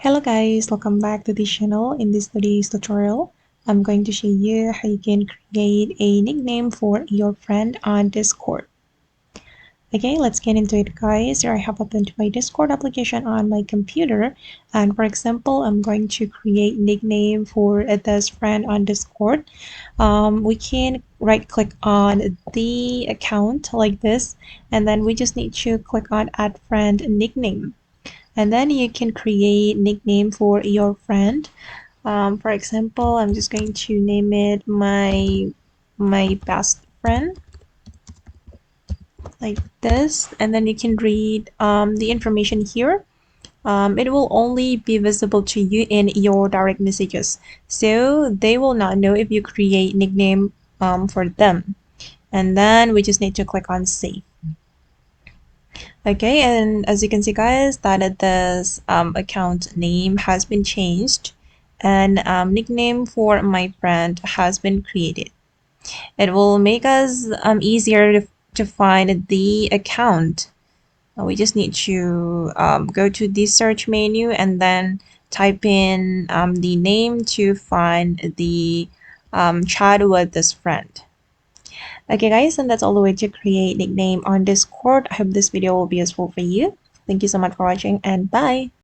Hello guys, welcome back to this channel. In this today's tutorial, I'm going to show you how you can create a nickname for your friend on Discord. Okay, let's get into it guys. Here I have opened my Discord application on my computer, and for example, I'm going to create nickname for this friend on Discord. We can right click on the account like this, and then we just need to click on add friend nickname. And then you can create nickname for your friend. For example, I'm just going to name it my best friend like this, and then you can read the information here. It will only be visible to you in your direct messages, so they will not know if you create nickname for them. And then we just need to click on save. Okay, and as you can see guys, that this account name has been changed, and nickname for my friend has been created. It will make us easier to find the account. We just need to go to the search menu and then type in the name to find the chat with this friend. Okay guys, and that's all the way to create nickname on Discord. I hope this video will be useful for you. Thank you so much for watching, and bye.